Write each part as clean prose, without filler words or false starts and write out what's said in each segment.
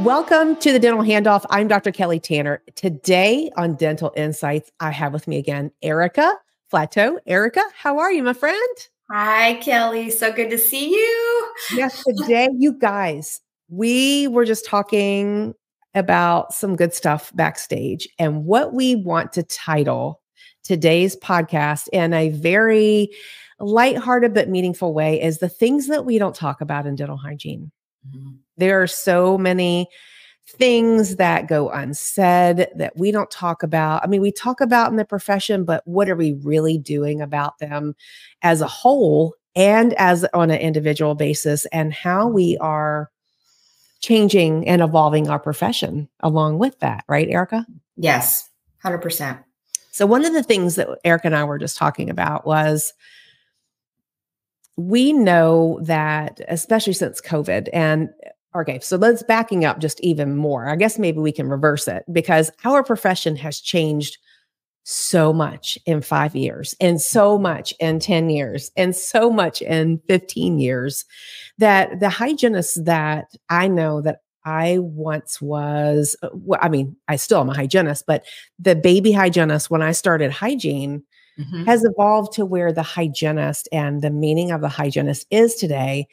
Welcome to the Dental Handoff. I'm Dr. Kelly Tanner. Today on Dental Insights, I have with me again, Erika Flateau. Erika, how are you, my friend? Hi, Kelly. So good to see you. Yes, today, you guys, we were just talking about some good stuff backstage and what we want to title today's podcast in a very lighthearted but meaningful way is the things that we don't talk about in dental hygiene. Mm-hmm. There are so many things that go unsaid that we don't talk about. I mean, we talk about in the profession, but what are we really doing about them as a whole and as on an individual basis, and how we are changing and evolving our profession along with that, right, Erika? Yes, 100%. So one of the things that Erika and I were just talking about was we know that, especially since COVID, and okay, so let's backing up just even more. I guess maybe we can reverse it because our profession has changed so much in 5 years and so much in 10 years and so much in 15 years that the hygienist that I know that I once was, I mean, I still am a hygienist, but the baby hygienist when I started hygiene has evolved to where the hygienist and the meaning of the hygienist is today.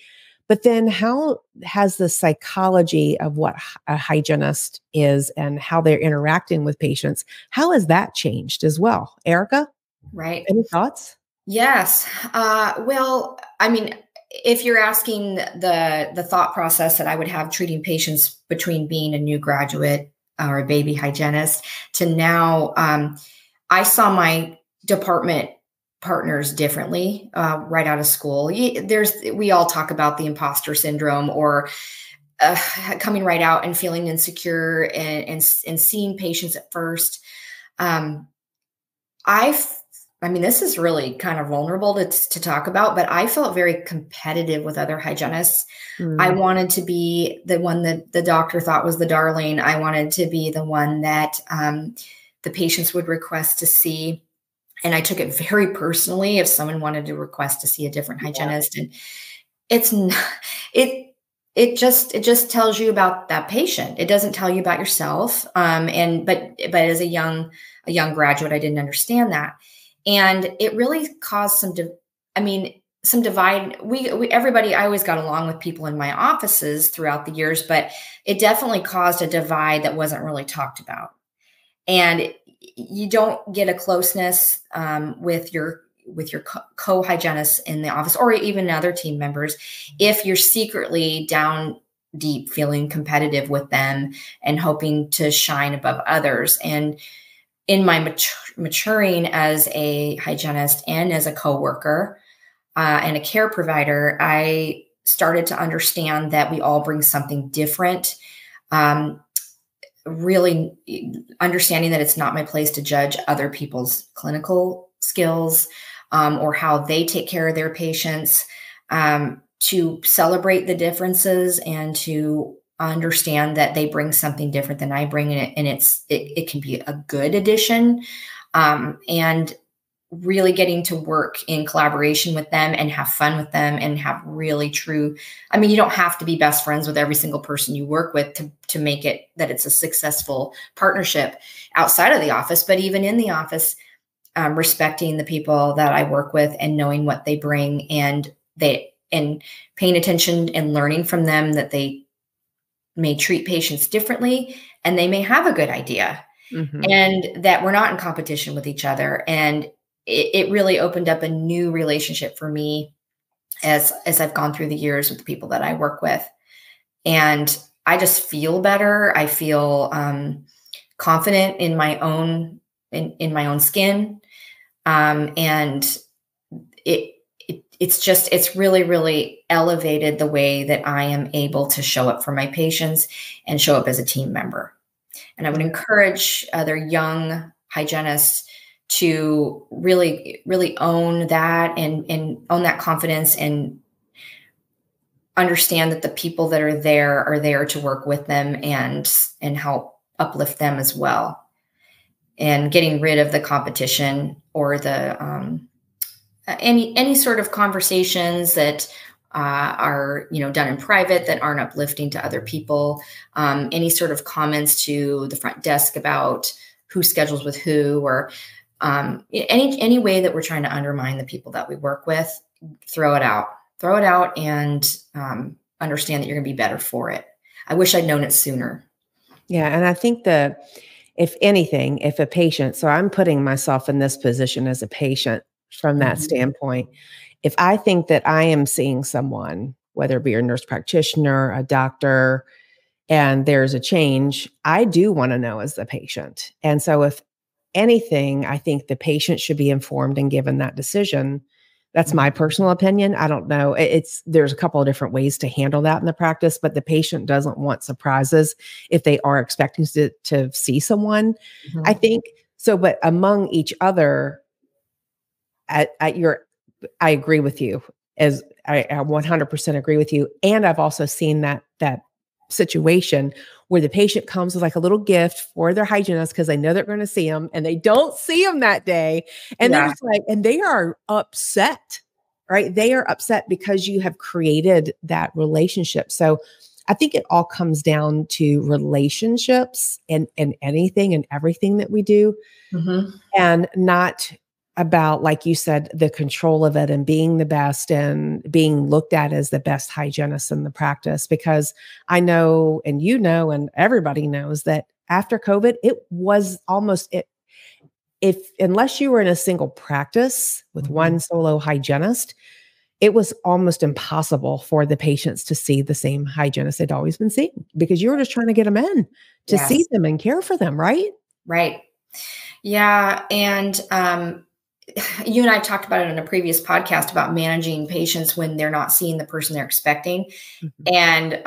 But then how has the psychology of what a hygienist is and how they're interacting with patients, how has that changed as well? Erika? Right. Any thoughts? Yes. Well, I mean, if you're asking the thought process that I would have treating patients between being a new graduate or a baby hygienist to now, I saw my department partners differently right out of school. We all talk about the imposter syndrome or coming right out and feeling insecure and seeing patients at first. I mean, this is really kind of vulnerable to talk about, but I felt very competitive with other hygienists. I wanted to be the one that the doctor thought was the darling. I wanted to be the one that the patients would request to see. And I took it very personally if someone wanted to request to see a different hygienist. And it's not, it just tells you about that patient. It doesn't tell you about yourself. But as a young graduate, I didn't understand that. And it really caused some divide. Everybody, I always got along with people in my offices throughout the years, but it definitely caused a divide that wasn't really talked about. And you don't get a closeness with your co-hygienists in the office or even other team members if you're secretly down deep feeling competitive with them and hoping to shine above others. And in my maturing as a hygienist and as a coworker and a care provider, I started to understand that we all bring something different. Really understanding that it's not my place to judge other people's clinical skills or how they take care of their patients, to celebrate the differences and to understand that they bring something different than I bring in it. And it can be a good addition, and really getting to work in collaboration with them and have fun with them and have really true, I mean, you don't have to be best friends with every single person you work with to make it that it's a successful partnership outside of the office, but even in the office, respecting the people that I work with and knowing what they bring and paying attention and learning from them that they may treat patients differently and they may have a good idea and that we're not in competition with each other. And it really opened up a new relationship for me as I've gone through the years with the people that I work with. And I just feel better. I feel confident in my own skin. And it's really, really elevated the way that I am able to show up for my patients and show up as a team member. And I would encourage other young hygienists to really, really own that and own that confidence and understand that the people that are there to work with them and help uplift them as well. And getting rid of the competition or the any sort of conversations that are, done in private that aren't uplifting to other people. Any sort of comments to the front desk about who schedules with who, or any way that we're trying to undermine the people that we work with, throw it out, and understand that you're going to be better for it. I wish I'd known it sooner. Yeah. And I think that if anything, if a patient, so I'm putting myself in this position as a patient from that standpoint, if I think that I am seeing someone, whether it be a nurse practitioner, a doctor, and there's a change, I do want to know as the patient. And so if anything, I think the patient should be informed and given that decision. That's my personal opinion. I don't know. There's a couple of different ways to handle that in the practice, but the patient doesn't want surprises if they are expecting to see someone. I think so, but among each other, I agree with you, as I 100% agree with you. And I've also seen that situation where the patient comes with like a little gift for their hygienist because they know they're going to see them and they don't see them that day. And they're just like, and they are upset, right? They are upset because you have created that relationship. So I think it all comes down to relationships and anything and everything that we do, and not about, like you said, the control of it and being the best and being looked at as the best hygienist in the practice. Because I know, and and everybody knows that after COVID, it was almost it. Unless you were in a single practice with one solo hygienist, it was almost impossible for the patients to see the same hygienist they'd always been seeing, because you were just trying to get them in to see them and care for them, right? Right. Yeah. And you and I talked about it in a previous podcast about managing patients when they're not seeing the person they're expecting. And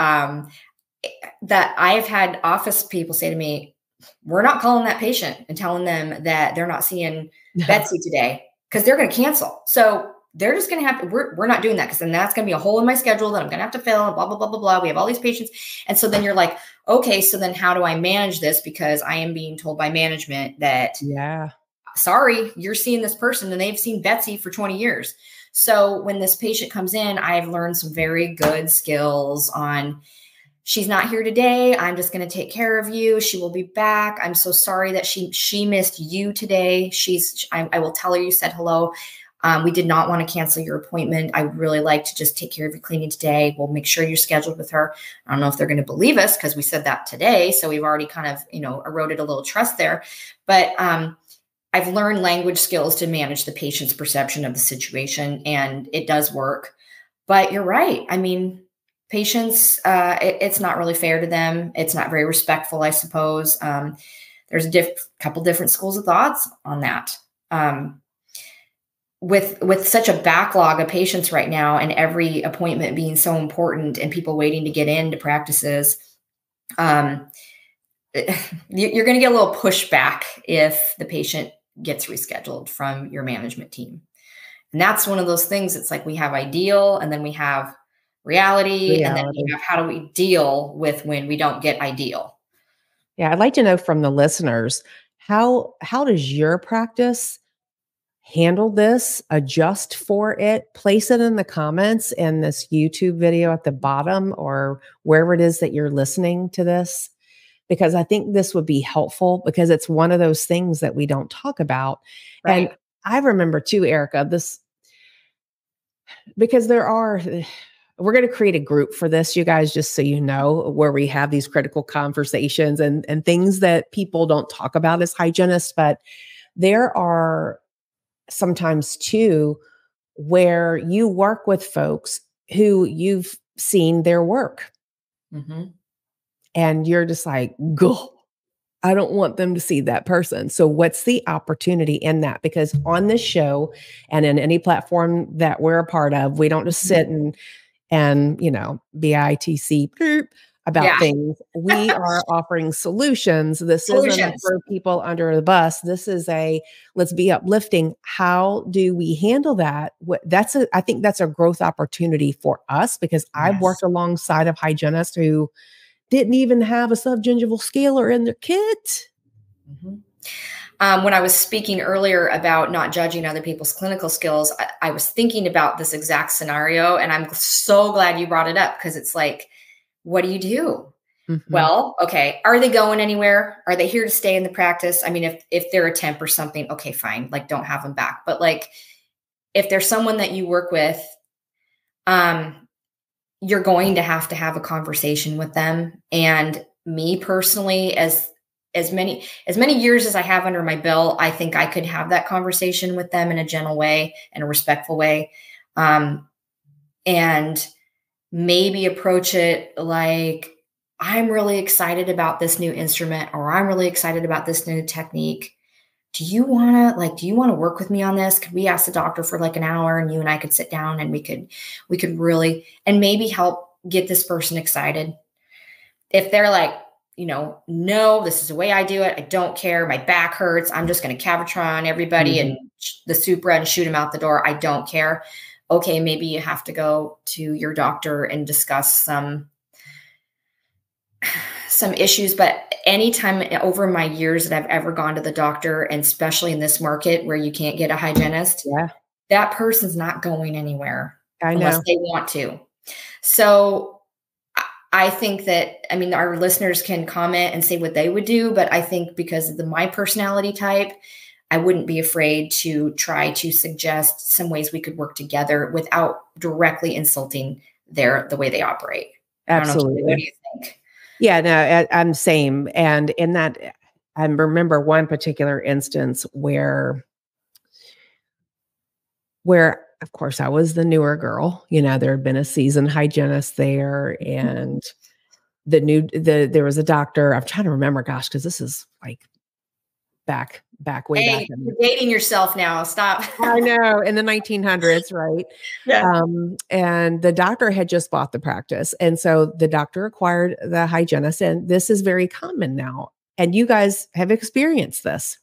that I've had office people say to me, we're not calling that patient and telling them that they're not seeing Betsy today because they're going to cancel. So they're just going to have to, we're not doing that, because then that's going to be a hole in my schedule that I'm going to have to fill, and blah, blah, blah, blah, blah. We have all these patients. And so then you're like, okay, so then how do I manage this? Because I am being told by management that, sorry, you're seeing this person and they've seen Betsy for 20 years. So when this patient comes in, I've learned some very good skills on, she's not here today. I'm just going to take care of you. She will be back. I'm so sorry that she missed you today. I will tell her you said hello. We did not want to cancel your appointment. I would really like to just take care of your cleaning today. We'll make sure you're scheduled with her. I don't know if they're going to believe us because we said that today. So we've already kind of, eroded a little trust there. But I've learned language skills to manage the patient's perception of the situation, and it does work. But you're right. I mean, patients, it's not really fair to them. It's not very respectful, I suppose. There's a couple different schools of thoughts on that. With such a backlog of patients right now, and every appointment being so important and people waiting to get into practices, you're going to get a little pushback if the patient gets rescheduled from your management team. And that's one of those things. It's like we have ideal, and then we have reality. And then we have, how do we deal with when we don't get ideal? Yeah. I'd like to know from the listeners, how does your practice handle this, adjust for it, place it in the comments in this YouTube video at the bottom, or wherever it is that you're listening to this, because I think this would be helpful, because it's one of those things that we don't talk about. Right. And I remember too, Erika, because we're going to create a group for this, you guys, just so you know, where we have these critical conversations and things that people don't talk about as hygienists. But there are sometimes too, where you work with folks who you've seen their work. And you're just like, go, I don't want them to see that person. So what's the opportunity in that? Because on this show and in any platform that we're a part of, we don't just sit and BITC about things. We are offering solutions. This isn't for people under the bus. This is let's be uplifting. How do we handle that? I think that's a growth opportunity for us, because I've worked alongside of hygienists who didn't even have a subgingival scaler in their kit. When I was speaking earlier about not judging other people's clinical skills, I was thinking about this exact scenario, and I'm so glad you brought it up, because it's like, what do you do? Mm-hmm. Well, okay. Are they going anywhere? Are they here to stay in the practice? I mean, if they're a temp or something, okay, fine. Like, don't have them back. But like, if there's someone that you work with, you're going to have a conversation with them. And me personally, as many years as I have under my belt, I think I could have that conversation with them in a gentle way and a respectful way. And maybe approach it like, I'm really excited about this new instrument, or I'm really excited about this new technique. Do you want to work with me on this? Could we ask the doctor for like an hour, and you and I could sit down and we could really, and maybe help get this person excited. If they're like, no, this is the way I do it, I don't care, my back hurts, I'm just going to Cavitron everybody and the Supra and shoot them out the door, I don't care. Okay, maybe you have to go to your doctor and discuss some issues. But anytime over my years that I've ever gone to the doctor, and especially in this market where you can't get a hygienist, that person's not going anywhere unless they want to. So I think that, I mean, our listeners can comment and say what they would do, but I think because of my personality type, I wouldn't be afraid to try to suggest some ways we could work together without directly insulting the way they operate. Absolutely. What do you think? Yeah, no, I'm same. And in that, I remember one particular instance where of course I was the newer girl, there had been a seasoned hygienist there, and there was a doctor. I'm trying to remember, gosh, because this is like way back. You're dating yourself now. Stop. I know, in the 1900s, right? Yeah. And the doctor had just bought the practice. And so the doctor acquired the hygienist, and this is very common now. And you guys have experienced this.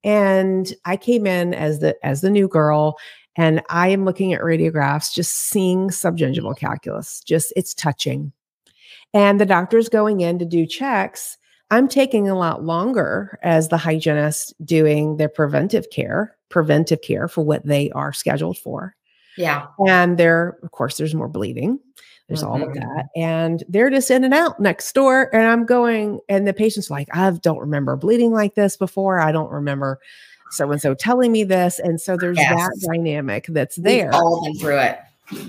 And I came in as the new girl, and I am looking at radiographs, just seeing subgingival calculus, it's touching. And the doctor's going in to do checks. I'm taking a lot longer as the hygienist doing their preventive care for what they are scheduled for. Yeah. And of course, there's more bleeding. There's all of that. And they're just in and out next door. And I'm going, and the patient's like, I don't remember bleeding like this before. I don't remember so-and-so telling me this. And so there's that dynamic that's there. We've all been through it.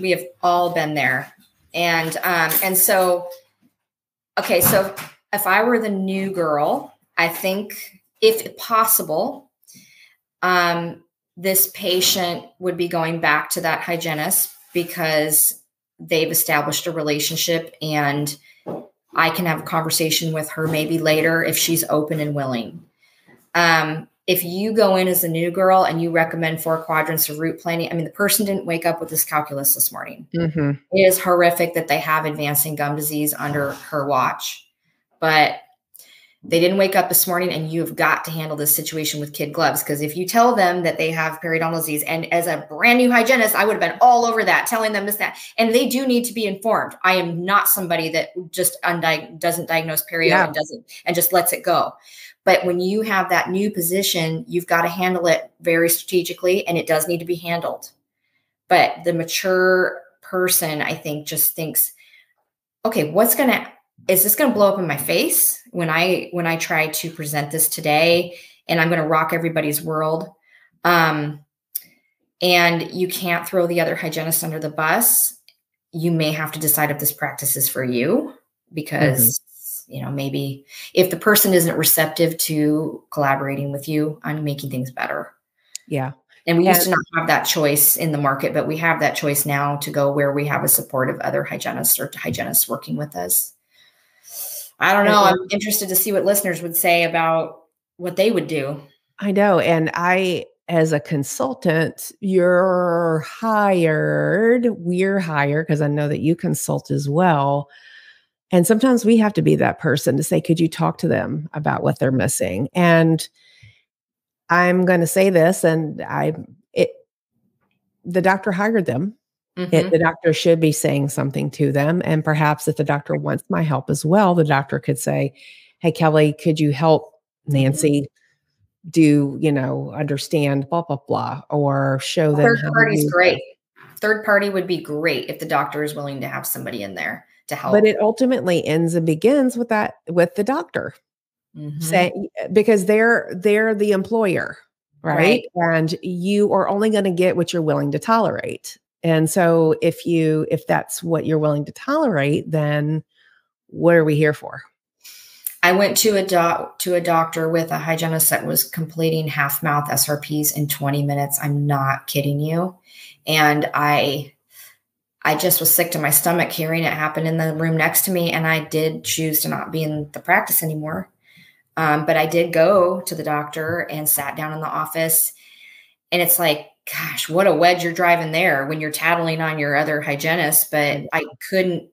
We have all been there. And so, okay. So if I were the new girl, I think if possible, this patient would be going back to that hygienist because they've established a relationship, and I can have a conversation with her maybe later if she's open and willing. If you go in as a new girl and you recommend 4 quadrants of root planning, I mean, the person didn't wake up with this calculus this morning. It is horrific that they have advancing gum disease under her watch. But they didn't wake up this morning, and you've got to handle this situation with kid gloves. Because if you tell them that they have periodontal disease, and as a brand new hygienist, I would have been all over that, telling them this, that, and they do need to be informed. I am not somebody that just doesn't diagnose perio and just lets it go. But when you have that new position, you've got to handle it very strategically, and it does need to be handled. But the mature person, I think, just thinks, okay, is this going to blow up in my face when I try to present this today, and I'm going to rock everybody's world? And you can't throw the other hygienist under the bus. You may have to decide if this practice is for you, because, maybe if the person isn't receptive to collaborating with you on making things better. Yeah. And we used to not have that choice in the market, but we have that choice now to go where we have a support of other hygienists or hygienists working with us. I don't know. I'm interested to see what listeners would say about what they would do. I know. And as a consultant, we're hired, because I know that you consult as well. And sometimes we have to be that person to say, could you talk to them about what they're missing? And I'm going to say this, and the doctor hired them. The doctor should be saying something to them. And perhaps if the doctor wants my help as well, the doctor could say, hey, Kelly, could you help Nancy do, understand blah, blah, blah, or show them Third how to party's use great. this. Third party would be great if the doctor is willing to have somebody in there to But help. it ultimately ends and begins with the doctor. Mm-hmm. Say, because they're the employer, right? Right. And you are only going to get what you're willing to tolerate. And so if that's what you're willing to tolerate, then what are we here for? I went to a doctor with a hygienist that was completing half mouth SRPs in 20 minutes. I'm not kidding you. And I just was sick to my stomach hearing it happen in the room next to me. And I did choose to not be in the practice anymore. But I did go to the doctor and sat down in the office. And it's like, gosh, what a wedge you're driving there when you're tattling on your other hygienist. But I couldn't,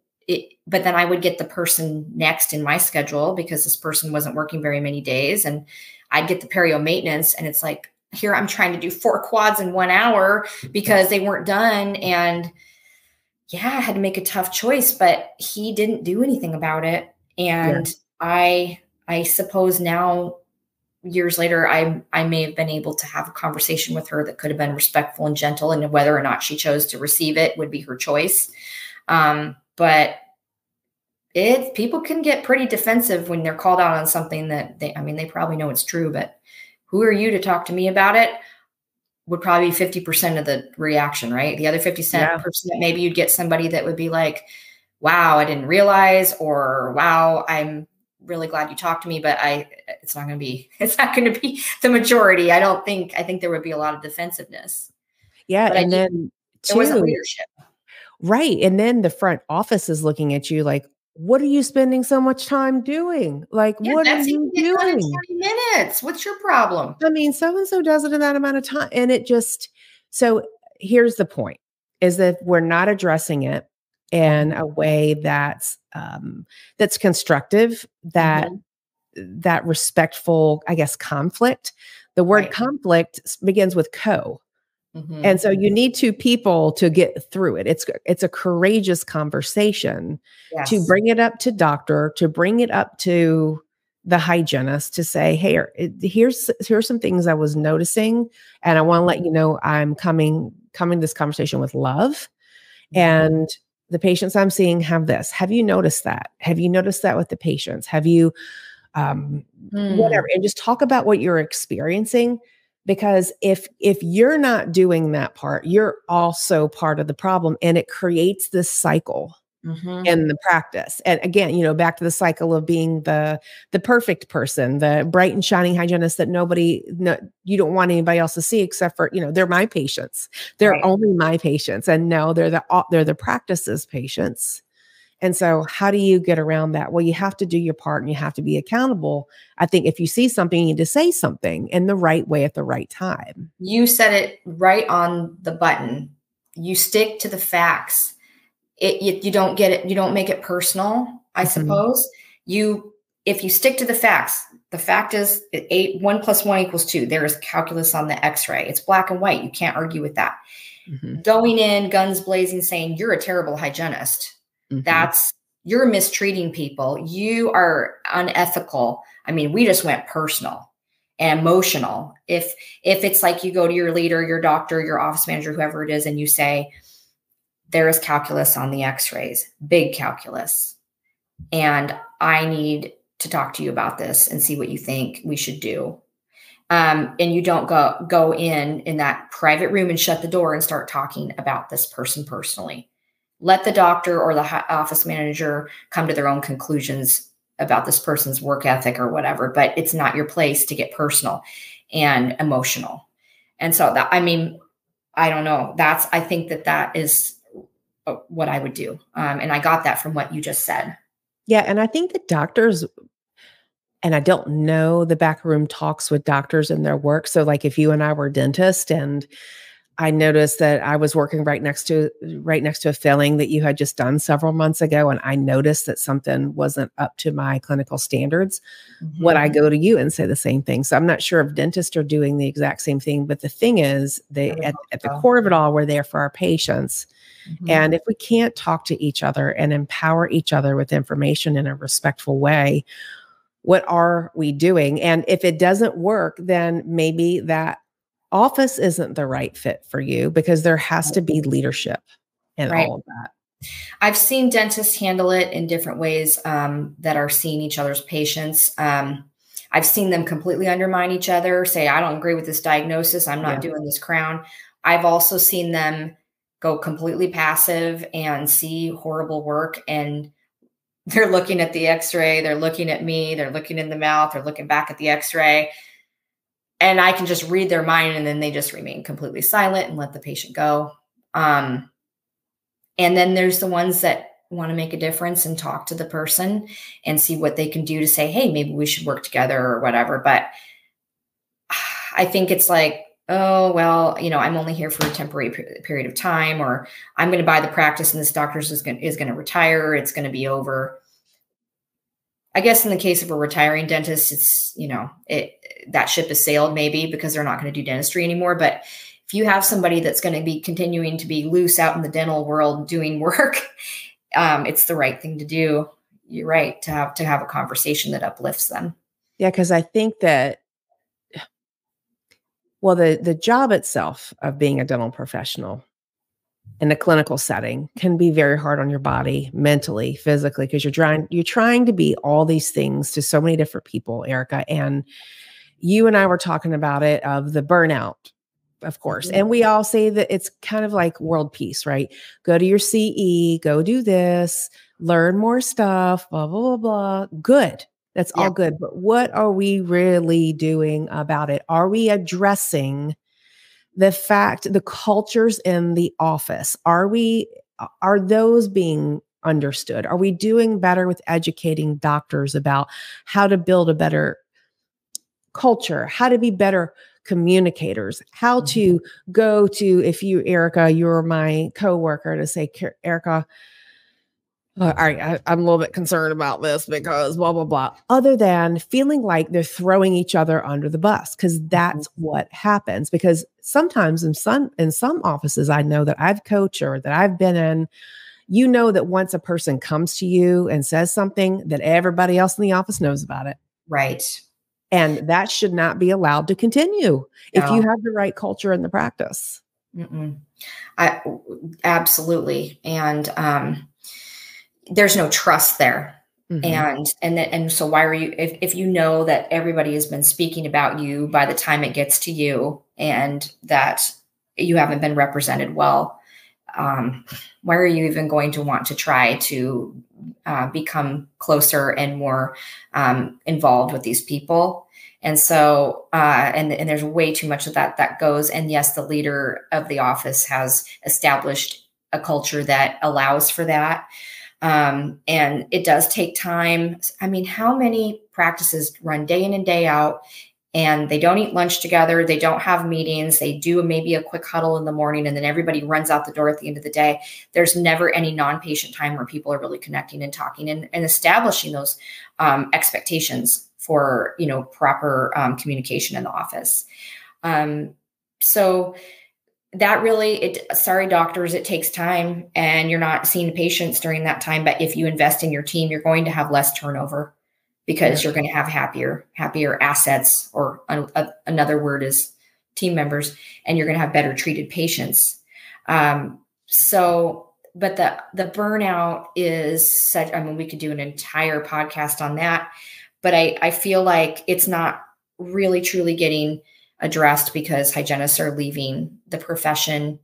but then I would get the person next in my schedule because this person wasn't working very many days. And I'd get the perio maintenance. And it's like, here I'm trying to do 4 quads in 1 hour because they weren't done. And yeah, I had to make a tough choice, but he didn't do anything about it. And I suppose now, years later, I may have been able to have a conversation with her that could have been respectful and gentle, and whether or not she chose to receive it would be her choice. But people can get pretty defensive when they're called out on something that they probably know it's true, but who are you to talk to me about it? Would probably be 50% of the reaction, right? The other 50%, maybe you'd get somebody that would be like, wow, I didn't realize, or wow, I'm really glad you talked to me, but it's not going to be the majority. I think there would be a lot of defensive-ness. Yeah. But And then it wasn't leadership. Right. And then the front office is looking at you like, what are you spending so much time doing? Like, what are Betsy you can get done in doing? 20 minutes. What's your problem? I mean, so-and-so does it in that amount of time. And so here's the point, is that we're not addressing it in a way that's constructive, that respectful, I guess, conflict. The word conflict begins with co. And so you need 2 people to get through it. It's a courageous conversation to bring it up to doctor, to bring it up to the hygienist, to say, hey, here's some things I was noticing, and I want to let you know I'm coming this conversation with love. And the patients I'm seeing have this. Have you noticed that? Have you noticed that with the patients? Have you whatever? And just talk about what you're experiencing. Because if you're not doing that part, you're also part of the problem, and it creates this cycle in the practice. And again, back to the cycle of being the perfect person, the bright and shining hygienist that you don't want anybody else to see except for, they're my patients. They're only my patients, and no, they're the practice's patients. And so how do you get around that? Well, you have to do your part, and you have to be accountable. I think if you see something, you need to say something in the right way at the right time. You said it right on the button. You stick to the facts. You don't get it. You don't make it personal, I suppose. If you stick to the facts, the fact is 1 + 1 = 2. There is calculus on the X-ray. It's black and white. You can't argue with that. Going in guns blazing, saying you're a terrible hygienist. You're mistreating people. You are unethical. I mean, we just went personal and emotional. If it's like you go to your leader, your doctor, your office manager, whoever it is, and you say, there is calculus on the X-rays, big calculus, and I need to talk to you about this and see what you think we should do. And you don't go in that private room and shut the door and start talking about this person personally. Let the doctor or the office manager come to their own conclusions about this person's work ethic or whatever, but it's not your place to get personal and emotional. And so I don't know. I think that is what I would do. And I got that from what you just said. Yeah. And I think the doctors, and I don't know the backroom talks with doctors in their work. So like if you and I were dentists, and I noticed that I was working right next to a filling that you had just done several months ago, and I noticed that something wasn't up to my clinical standards, would I go to you and say the same thing? So I'm not sure if dentists are doing the exact same thing, but the thing is, at the core of it all, we're there for our patients. And if we can't talk to each other and empower each other with information in a respectful way, what are we doing? And if it doesn't work, then maybe that office isn't the right fit for you, because there has to be leadership in Right. all of that. I've seen dentists handle it in different ways that are seeing each other's patients. I've seen them completely undermine each other, say, I don't agree with this diagnosis. I'm not doing this crown. I've also seen them go completely passive and see horrible work. And they're looking at the x-ray. They're looking at me. They're looking in the mouth. They're looking back at the x-ray. And I can just read their mind, and then they just remain completely silent and let the patient go. And then there's the ones that want to make a difference and talk to the person and see what they can do to say, hey, maybe we should work together or whatever. But I think it's like, oh, well, I'm only here for a temporary period of time, or I'm going to buy the practice and this doctor is going to retire. It's going to be over. I guess in the case of a retiring dentist, it's, that ship has sailed maybe, because they're not going to do dentistry anymore. But if you have somebody that's going to be continuing to be loose out in the dental world doing work, it's the right thing to do. You're right, to have a conversation that uplifts them. Yeah, because I think that, well, the job itself of being a dental professional in a clinical setting can be very hard on your body, mentally, physically, because you're trying to be all these things to so many different people, Erika. And you and I were talking about it, of the burnout, of course. And we all say that it's kind of like world peace, right? Go to your CE, go do this, learn more stuff, blah, blah, blah, blah. Good. That's all good. But what are we really doing about it? Are we addressing the cultures in the office? Are those being understood? Are we doing better with educating doctors about how to build a better culture, how to be better communicators, how to go to, if you, Erika, you're my coworker, to say, Erika, all right, I'm a little bit concerned about this because blah, blah, blah, other than feeling like they're throwing each other under the bus, because that's what happens. Because sometimes in some offices I know that I've coached or that I've been in, that once a person comes to you and says something, that everybody else in the office knows about it. Right. And that should not be allowed to continue if you have the right culture in the practice. Absolutely. And there's no trust there. And so why are you, if you know that everybody has been speaking about you by the time it gets to you, and that you haven't been represented well, why are you even going to want to try to become closer and more involved with these people? And so, and there's way too much of that goes. And yes, the leader of the office has established a culture that allows for that. And it does take time. I mean, how many practices run day in and day out, and they don't eat lunch together? They don't have meetings. They do maybe a quick huddle in the morning, and then everybody runs out the door at the end of the day. There's never any non-patient time where people are really connecting and talking and establishing those expectations for, proper communication in the office. So that really, sorry, doctors, it takes time, and you're not seeing patients during that time. But if you invest in your team, you're going to have less turnover, because you're going to have happier assets, or another word is team members, and you're going to have better treated patients. But the burnout is such, we could do an entire podcast on that, but I feel like it's not really truly getting addressed, because hygienists are leaving the profession,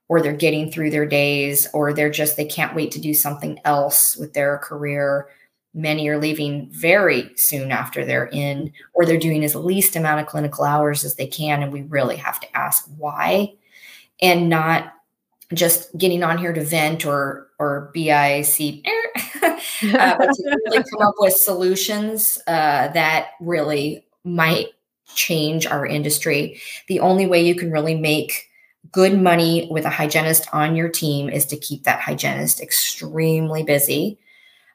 or they're getting through their days, or they can't wait to do something else with their career. Many are leaving very soon after they're in, or they're doing as least amount of clinical hours as they can. And we really have to ask why, and not just getting on here to vent or BIC, but to really come up with solutions that really might change our industry. The only way you can really make good money with a hygienist on your team is to keep that hygienist extremely busy.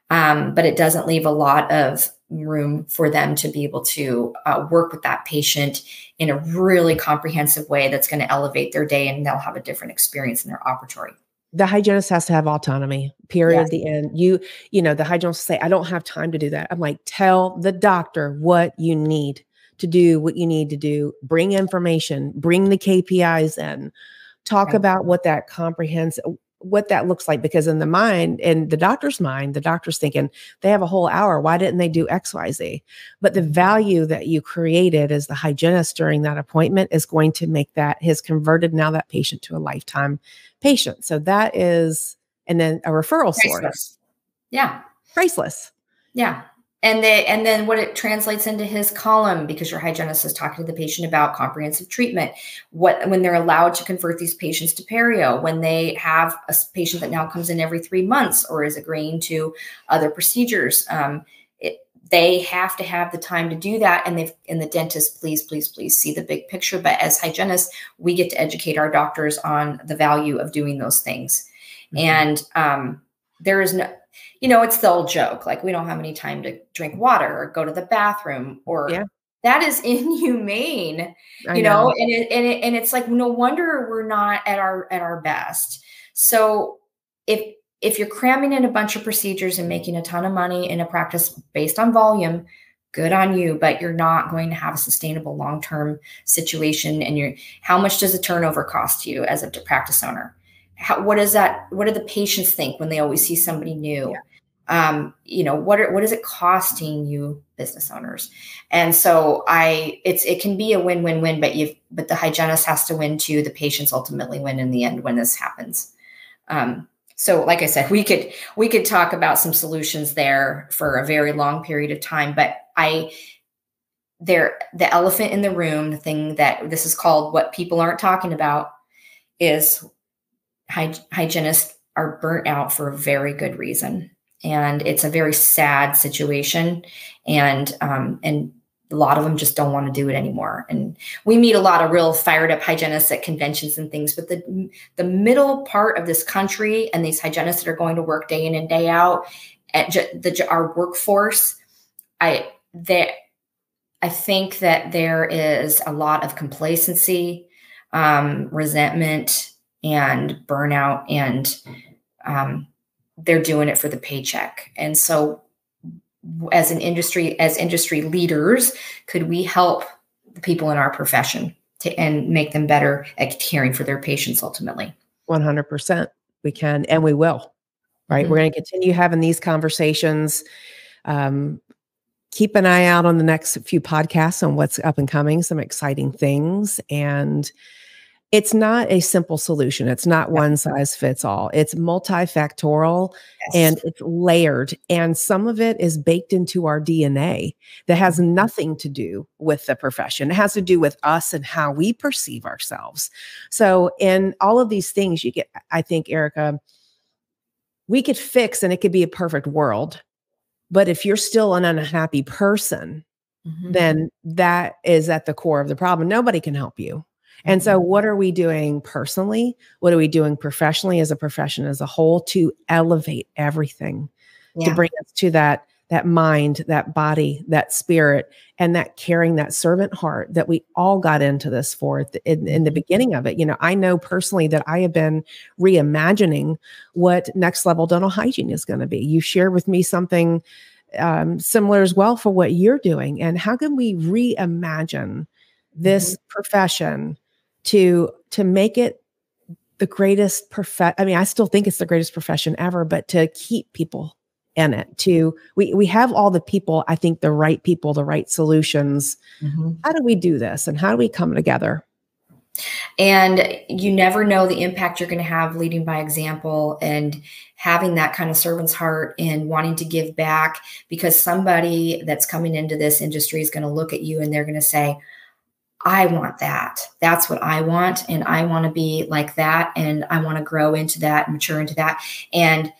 But it doesn't leave a lot of room for them to be able to work with that patient in a really comprehensive way that's going to elevate their day, and they'll have a different experience in their operatory. The hygienist has to have autonomy, Yes. period, the end. The hygienist say, I don't have time to do that. I'm like, tell the doctor what you need to do, what you need to do, bring information, bring the KPIs in, talk Right. about what that looks like, because in the doctor's mind, the doctor's thinking they have a whole hour. Why didn't they do XYZ? But the value that you created as the hygienist during that appointment is going to make has converted now that patient to a lifetime patient. So that is, and then a referral source. Priceless. Yeah. Priceless. Yeah. And then what it translates into his column, because your hygienist is talking to the patient about comprehensive treatment, when they're allowed to convert these patients to perio, when they have a patient that now comes in every 3 months or is agreeing to other procedures, they have to have the time to do that. And the dentist, please, please, please see the big picture. But as hygienists, we get to educate our doctors on the value of doing those things. Mm-hmm. And there is no, it's the old joke, like we don't have any time to drink water or go to the bathroom, or that is inhumane, know? And it's like, no wonder we're not at our best. So if you're cramming in a bunch of procedures and making a ton of money in a practice based on volume, good on you, but you're not going to have a sustainable long-term situation. And how much does a turnover cost you as a practice owner? What do the patients think when they always see somebody new? What is it costing you, business owners? And so it can be a win-win-win, but the hygienist has to win too. The patients ultimately win in the end when this happens. So like I said, we could talk about some solutions there for a very long period of time, but the elephant in the room, the thing that this is called, what people aren't talking about, is hygienists are burnt out for a very good reason. And it's a very sad situation. And a lot of them just don't want to do it anymore. And we meet a lot of real fired up hygienists at conventions and things, but the middle part of this country and these hygienists that are going to work day in and day out at our workforce, I think that there is a lot of complacency, resentment, and burnout, and they're doing it for the paycheck. And so as industry leaders, could we help the people in our profession and make them better at caring for their patients ultimately? 100%. We can, and we will, right? Mm-hmm. We're going to continue having these conversations. Keep an eye out on the next few podcasts on what's up and coming, some exciting things. And it's not a simple solution. It's not one size fits all. It's multifactorial, and it's layered. And some of it is baked into our DNA that has nothing to do with the profession. It has to do with us and how we perceive ourselves. So in all of these things, I think, Erika, we could fix, and it could be a perfect world. But if you're still an unhappy person, then that is at the core of the problem. Nobody can help you. And so what are we doing personally? What are we doing professionally as a profession as a whole to elevate everything, to bring us to that mind, that body, that spirit, and that caring, that servant heart that we all got into this for in the beginning of it? I know personally that I have been reimagining what next level dental hygiene is going to be. You shared with me something similar as well for what you're doing. And how can we reimagine this profession to make it the greatest I still think it's the greatest profession ever, but to keep people in it, we have all the people, I think the right people, the right solutions. How do we do this, and how do we come together? And you never know the impact you're going to have leading by example and having that kind of servant's heart and wanting to give back, because somebody that's coming into this industry is going to look at you and they're going to say, I want that. That's what I want. And I want to be like that. And I want to grow into that, and mature into that. And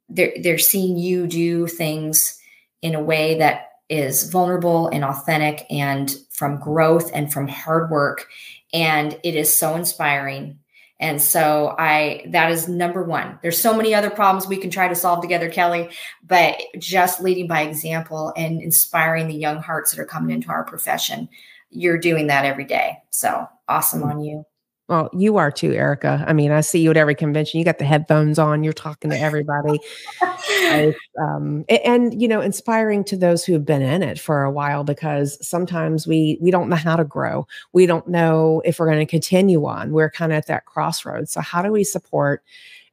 they're seeing you do things in a way that is vulnerable and authentic and from growth and from hard work. And it is so inspiring. And so that is number one. There's so many other problems we can try to solve together, Kelly, but just leading by example and inspiring the young hearts that are coming into our profession. You're doing that every day. So awesome on you. Well, you are too, Erika. I mean, I see you at every convention. You got the headphones on. You're talking to everybody. And inspiring to those who have been in it for a while, because sometimes we don't know how to grow. We don't know if we're going to continue on. We're kind of at that crossroads. So how do we support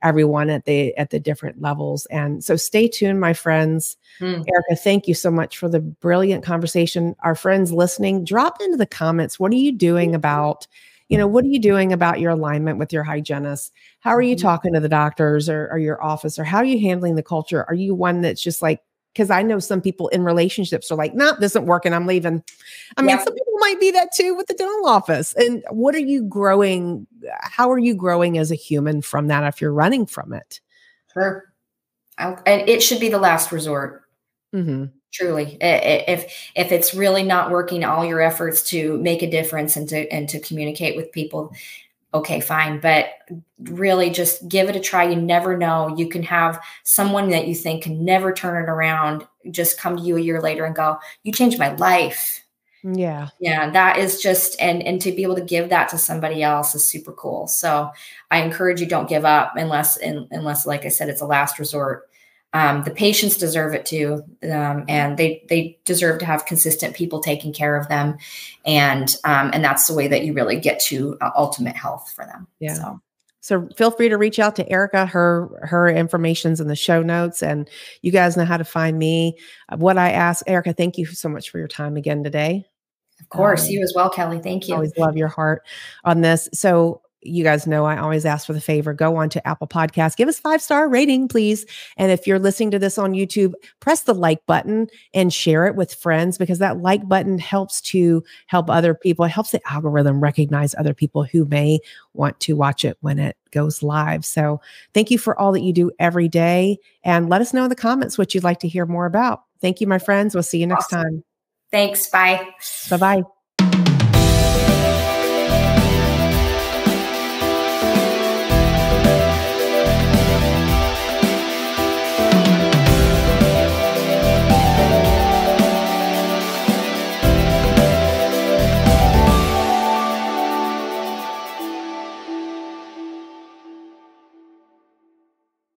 everyone at the different levels? And so stay tuned, my friends. Erika, thank you so much for the brilliant conversation. Our friends listening, drop into the comments. What are you doing about what are you doing about your alignment with your hygienist? How are you talking to the doctors or your office, or how are you handling the culture? Are you one that's just like, because I know some people in relationships are like, nah, this isn't working, I'm leaving. I mean, some people might be that too with the dental office. And what are you growing? How are you growing as a human from that if you're running from it? Sure. And it should be the last resort. Truly, if it's really not working, all your efforts to make a difference and to communicate with people, okay, fine. But really just give it a try. You never know. You can have someone that you think can never turn it around just come to you a year later and go, you changed my life. Yeah. Yeah. That is just, and to be able to give that to somebody else is super cool. So I encourage you, don't give up unless, like I said, it's a last resort. The patients deserve it too. And they deserve to have consistent people taking care of them. And that's the way that you really get to ultimate health for them. Yeah. So feel free to reach out to Erika. Her information's in the show notes, and you guys know how to find me. What I ask, Erika, thank you so much for your time again today. Of course. You as well, Kelly. Thank you. Always love your heart on this. So you guys know I always ask for the favor. Go on to Apple Podcasts. Give us 5-star rating, please. And if you're listening to this on YouTube, press the like button and share it with friends, because that like button helps to help other people. It helps the algorithm recognize other people who may want to watch it when it goes live. So thank you for all that you do every day. And let us know in the comments what you'd like to hear more about. Thank you, my friends. We'll see you next time. Thanks. Bye. Bye-bye.